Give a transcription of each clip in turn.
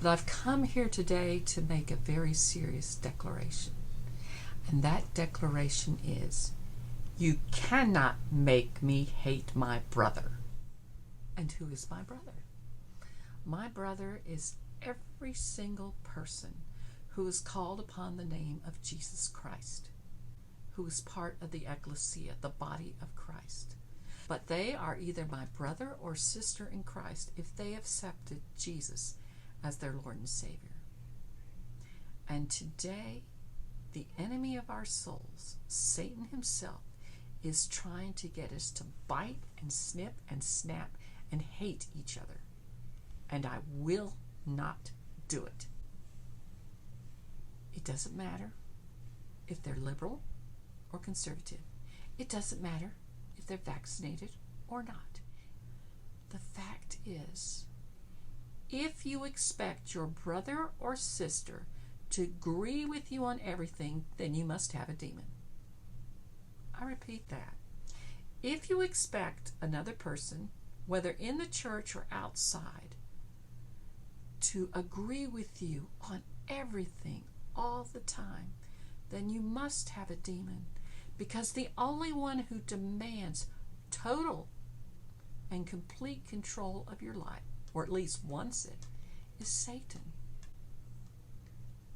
But I've come here today to make a very serious declaration. And that declaration is, you cannot make me hate my brother. And who is my brother? My brother is every single person who is called upon the name of Jesus Christ, who is part of the ecclesia, the body of Christ. But they are either my brother or sister in Christ if they accepted Jesus as their Lord and Savior. And today, the enemy of our souls, Satan himself, is trying to get us to bite and snip and snap and hate each other. And I will not do it. It doesn't matter if they're liberal or conservative. It doesn't matter if they're vaccinated or not. The fact is, if you expect your brother or sister to agree with you on everything, then you must have a demon. I repeat that. If you expect another person, whether in the church or outside, to agree with you on everything all the time, then you must have a demon, because the only one who demands total and complete control of your life, or at least wants it, is Satan.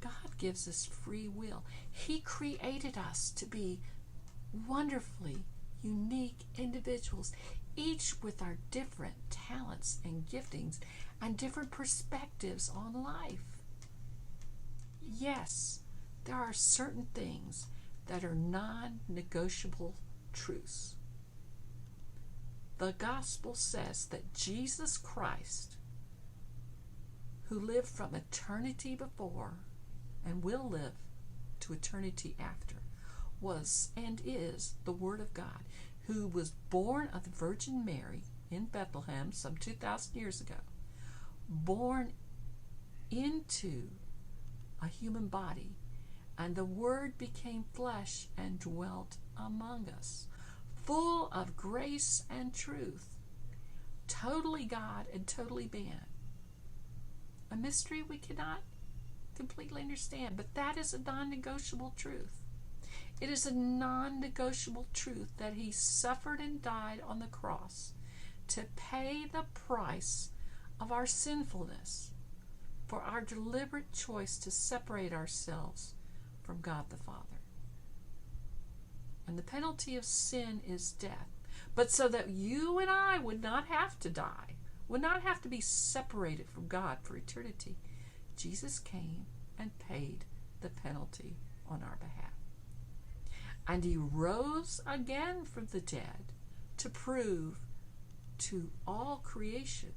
God gives us free will. He created us to be wonderfully unique individuals, each with our different talents and giftings and different perspectives on life. Yes, there are certain things that are non-negotiable truths. The gospel says that Jesus Christ, who lived from eternity before and will live to eternity after, was and is the Word of God, who was born of the Virgin Mary in Bethlehem some 2,000 years ago, born into a human body, and the Word became flesh and dwelt among us, full of grace and truth, totally God and totally man. A mystery we cannot completely understand, but that is a non-negotiable truth. It is a non-negotiable truth that he suffered and died on the cross to pay the price of our sinfulness, for our deliberate choice to separate ourselves from God the Father. And the penalty of sin is death. But so that you and I would not have to die, would not have to be separated from God for eternity, Jesus came and paid the penalty on our behalf. And he rose again from the dead to prove to all creation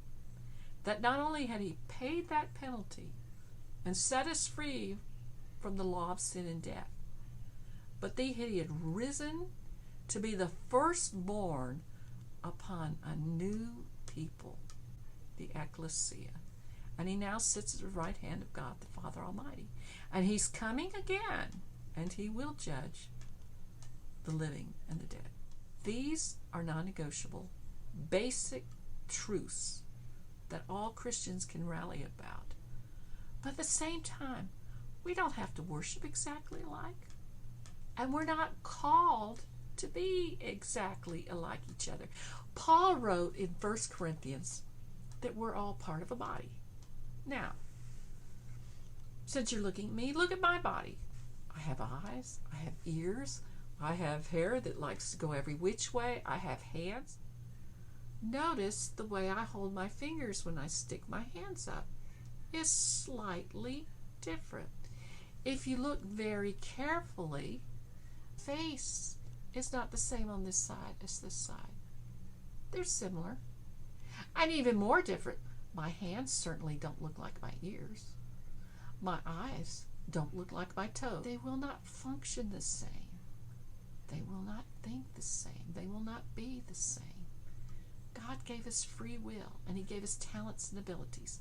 that not only had he paid that penalty and set us free from the law of sin and death, but that he had risen to be the firstborn upon a new people, the ecclesia. And he now sits at the right hand of God the Father Almighty. And he's coming again, and he will judge the living and the dead. These are non-negotiable, basic truths that all Christians can rally about. But at the same time, we don't have to worship exactly alike. And we're not called to be exactly alike each other. Paul wrote in 1 Corinthians that we're all part of a body. Now, since you're looking at me, look at my body. I have eyes, I have ears, I have hair that likes to go every which way, I have hands. Notice the way I hold my fingers when I stick my hands up is slightly different. If you look very carefully, face is not the same on this side as this side. They're similar. And even more different, my hands certainly don't look like my ears. My eyes don't look like my toes. They will not function the same. They will not think the same. They will not be the same. God gave us free will, and he gave us talents and abilities.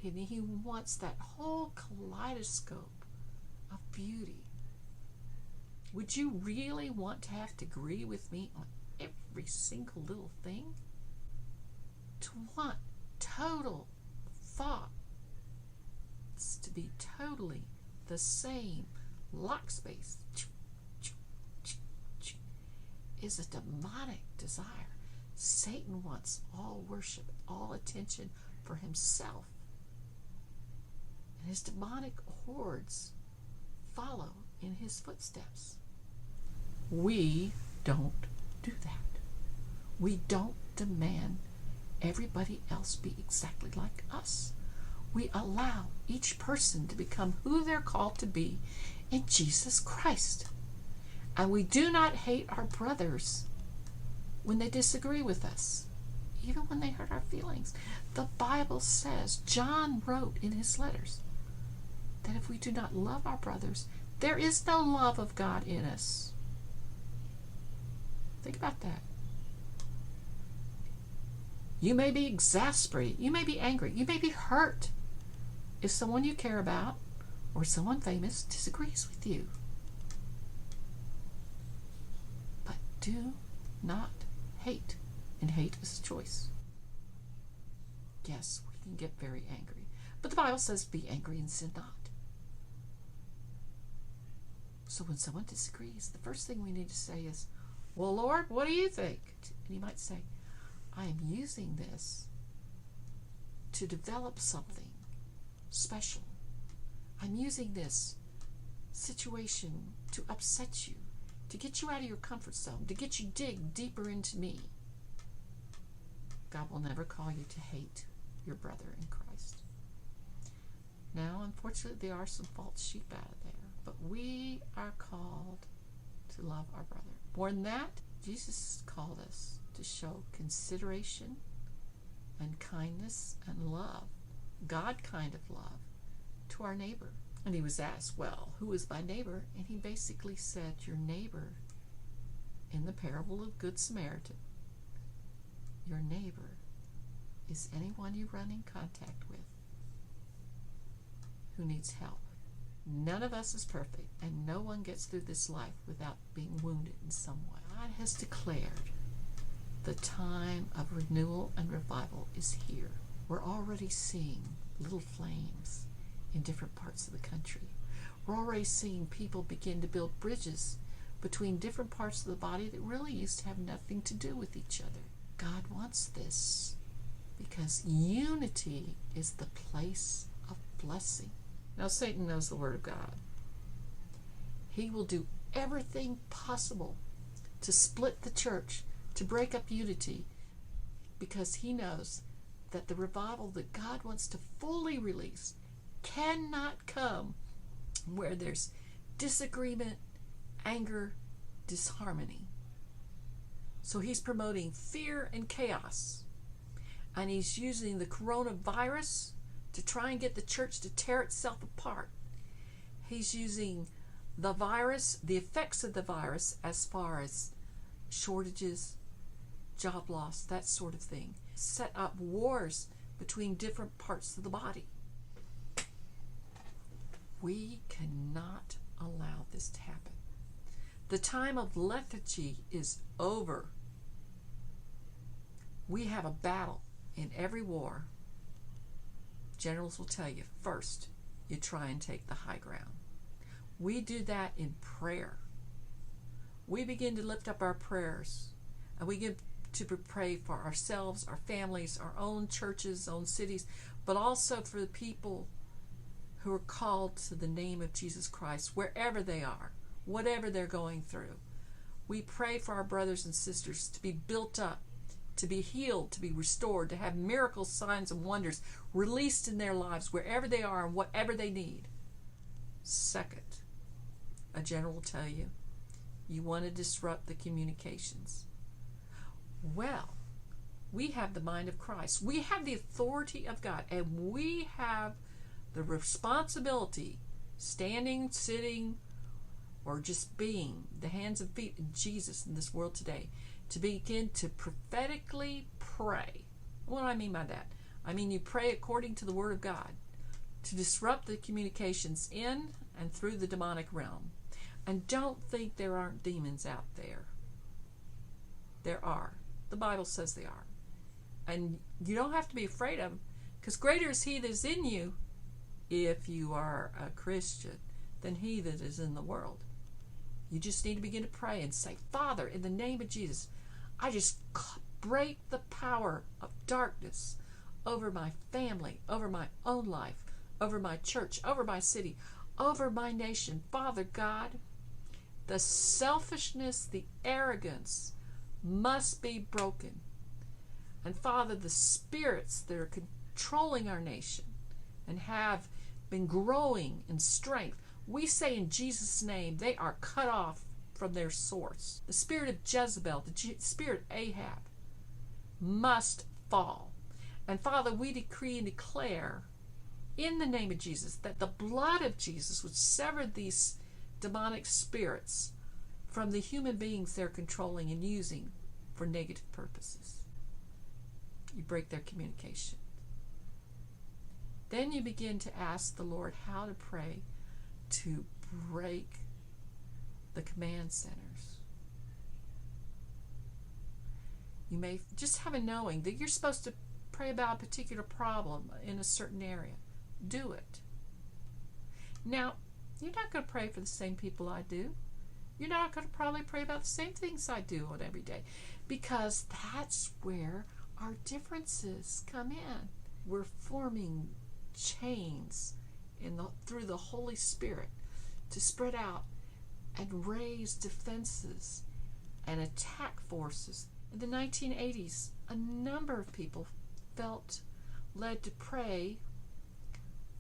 And he wants that whole kaleidoscope of beauty. Would you really want to have to agree with me on every single little thing? To want total thought wants to be totally the same lock space is a demonic desire. Satan wants all worship, all attention for himself. And his demonic hordes follow in his footsteps. We don't do that. We don't demand everybody else be exactly like us. We allow each person to become who they're called to be in Jesus Christ. And we do not hate our brothers when they disagree with us, even when they hurt our feelings. The Bible says, John wrote in his letters, that if we do not love our brothers, there is no love of God in us. Think about that. You may be exasperated. You may be angry. You may be hurt if someone you care about or someone famous disagrees with you. But do not hate. And hate is a choice. Yes, we can get very angry. But the Bible says, be angry and sin not. So when someone disagrees, the first thing we need to say is, well, Lord, what do you think? And he might say, I am using this to develop something special. I'm using this situation to upset you, to get you out of your comfort zone, to get you dig deeper into me. God will never call you to hate your brother in Christ. Now, unfortunately, there are some false sheep out there, but we are called to love our brother. More than that, Jesus called us to show consideration and kindness and love, God kind of love, to our neighbor. And he was asked, well, who is my neighbor? And he basically said, your neighbor in the parable of Good Samaritan. Your neighbor is anyone you run in contact with who needs help. None of us is perfect, and no one gets through this life without being wounded in some way. God has declared the time of renewal and revival is here. We're already seeing little flames in different parts of the country. We're already seeing people begin to build bridges between different parts of the body that really used to have nothing to do with each other. God wants this because unity is the place of blessing. Now, Satan knows the Word of God. He will do everything possible to split the church, to break up unity, because he knows that the revival that God wants to fully release cannot come where there's disagreement, anger, disharmony. So he's promoting fear and chaos. And he's using the coronavirus to try and get the church to tear itself apart. He's using the virus, the effects of the virus, as far as shortages, job loss, that sort of thing. Set up wars between different parts of the body. We cannot allow this to happen. The time of lethargy is over. We have a battle in every war. Generals will tell you, first, you try and take the high ground. We do that in prayer. We begin to lift up our prayers, and we begin to pray for ourselves, our families, our own churches, own cities, but also for the people who are called to the name of Jesus Christ, wherever they are, whatever they're going through. We pray for our brothers and sisters to be built up, to be healed, to be restored, to have miracles, signs, and wonders released in their lives wherever they are and whatever they need. Second, a general will tell you, you want to disrupt the communications. Well, we have the mind of Christ. We have the authority of God, and we have the responsibility, standing, sitting, or just being the hands and feet of Jesus in this world today, to begin to prophetically pray. What do I mean by that? I mean you pray according to the Word of God to disrupt the communications in and through the demonic realm. And don't think there aren't demons out there. There are. The Bible says they are. And you don't have to be afraid of them, because greater is He that is in you if you are a Christian than he that is in the world. You just need to begin to pray and say, Father, in the name of Jesus, I just break the power of darkness over my family, over my own life, over my church, over my city, over my nation. Father God, the selfishness, the arrogance must be broken. And Father, the spirits that are controlling our nation and have been growing in strength, we say in Jesus' name, they are cut off from their source. The spirit of Jezebel, the spirit of Ahab, must fall. And Father, we decree and declare in the name of Jesus that the blood of Jesus would sever these demonic spirits from the human beings they're controlling and using for negative purposes. You break their communication. Then you begin to ask the Lord how to pray to break the command centers. You may just have a knowing that you're supposed to pray about a particular problem in a certain area. Do it. Now, you're not going to pray for the same people I do. You're not going to probably pray about the same things I do on every day, because that's where our differences come in. We're forming chains through the Holy Spirit to spread out and raise defenses and attack forces. In the 1980s, a number of people felt led to pray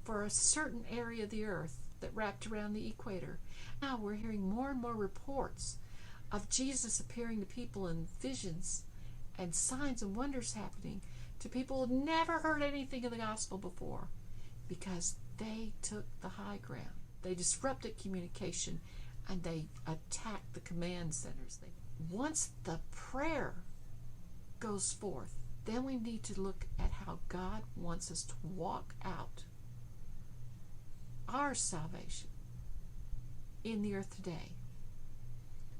for a certain area of the earth that wrapped around the equator. Now we're hearing more and more reports of Jesus appearing to people in visions and signs and wonders happening to people who never heard anything of the gospel before, because they took the high ground. They disrupted communication and they attacked the command centers. Once the prayer goes forth, then we need to look at how God wants us to walk out our salvation in the earth today.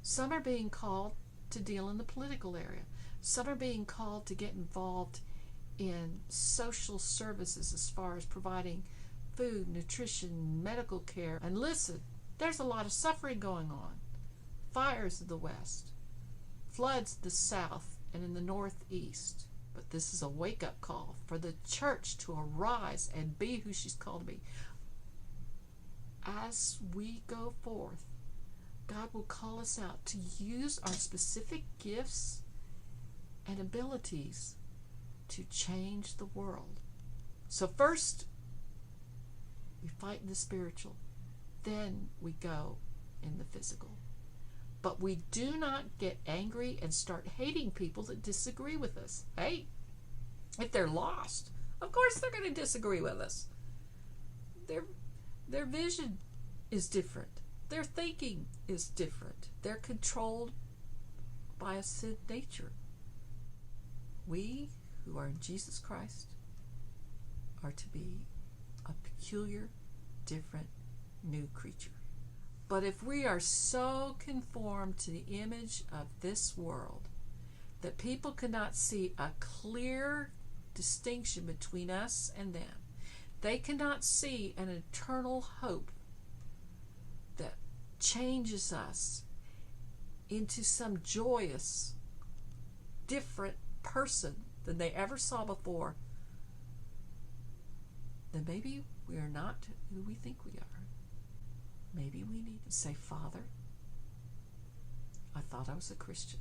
Some are being called to deal in the political area. Some are being called to get involved in social services as far as providing food, nutrition, medical care. And listen, there's a lot of suffering going on. Fires in the west, floods in the south and in the northeast. But this is a wake-up call for the church to arise and be who she's called to be. As we go forth, God will call us out to use our specific gifts and abilities to change the world. So first, we fight in the spiritual. Then we go in the physical. But we do not get angry and start hating people that disagree with us. Hey, if they're lost, of course they're going to disagree with us. Their vision is different. Their thinking is different. They're controlled by a sin nature. We who are in Jesus Christ are to be a peculiar, different, new creature. But if we are so conformed to the image of this world that people cannot see a clear distinction between us and them, they cannot see an eternal hope that changes us into some joyous, different person than they ever saw before, then maybe we are not who we think we are. Maybe we need to say, Father, I thought I was a Christian,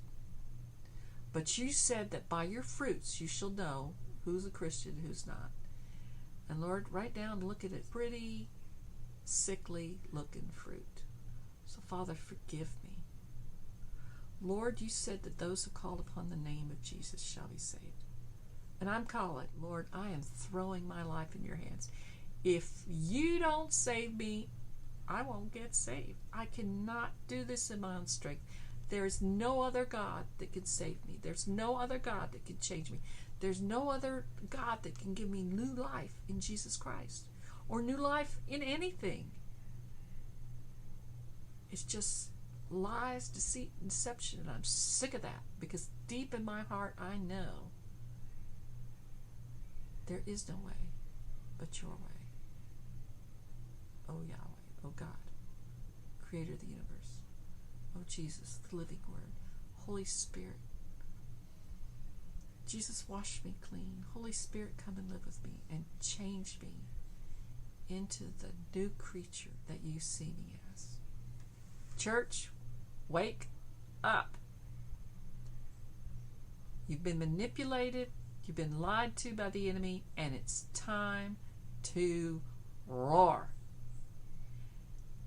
but you said that by your fruits you shall know who's a Christian and who's not. And Lord, right now I'm looking at pretty sickly looking fruit. So Father, forgive me. Lord, you said that those who call upon the name of Jesus shall be saved. And I'm calling, Lord, I am throwing my life in your hands. If you don't save me, I won't get saved. I cannot do this in my own strength. There is no other God that can save me. There's no other God that can change me. There's no other God that can give me new life in Jesus Christ, or new life in anything. It's just lies, deceit, and deception, and I'm sick of that, because deep in my heart I know there is no way but your way. O Yahweh, O God, Creator of the universe, O Jesus, the living Word, Holy Spirit. Jesus, wash me clean. Holy Spirit, come and live with me and change me into the new creature that you see me as. Church, wake up. You've been manipulated, you've been lied to by the enemy, and it's time to roar.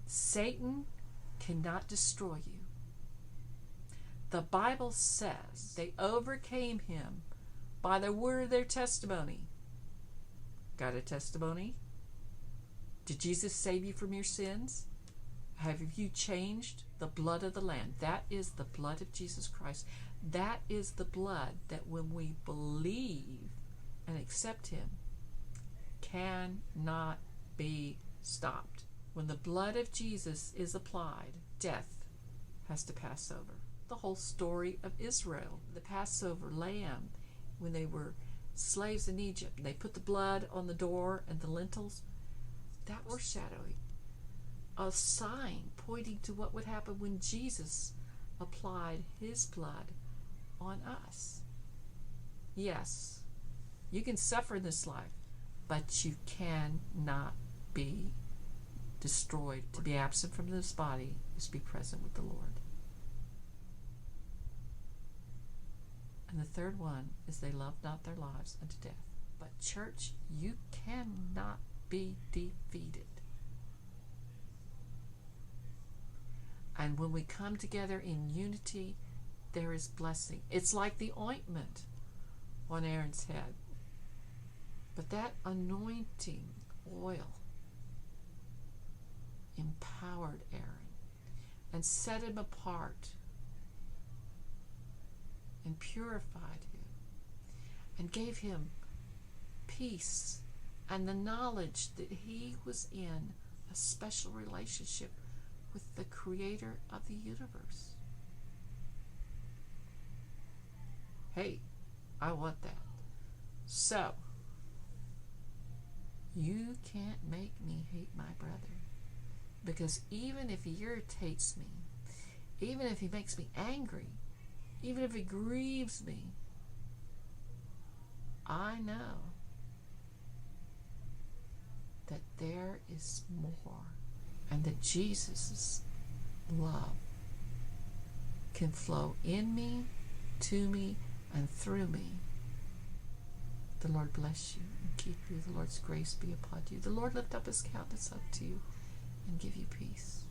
Satan cannot destroy you. The Bible says they overcame him by the word of their testimony. Got a testimony? Did Jesus save you from your sins? Have you changed? The blood of the Lamb. That is the blood of Jesus Christ. That is the blood that when we believe and accept him, cannot be stopped. When the blood of Jesus is applied, death has to pass over. The whole story of Israel, the Passover lamb, when they were slaves in Egypt, they put the blood on the door and the lintels. That was shadowing, a sign pointing to what would happen when Jesus applied his blood on us. Yes, you can suffer in this life, but you cannot be destroyed. To be absent from this body is to be present with the Lord. And the third one is they love not their lives unto death. But church, you cannot be defeated. And when we come together in unity, there is blessing. It's like the ointment on Aaron's head. But that anointing oil empowered Aaron and set him apart and purified him and gave him peace and the knowledge that he was in a special relationship with the Creator of the universe. Hey, I want that. So, you can't make me hate my brother. Because even if he irritates me, even if he makes me angry, even if he grieves me, I know that there is more, and that Jesus' love can flow in me, to me, and through me. The Lord bless you and keep you. The Lord's grace be upon you. The Lord lift up his countenance up to you and give you peace.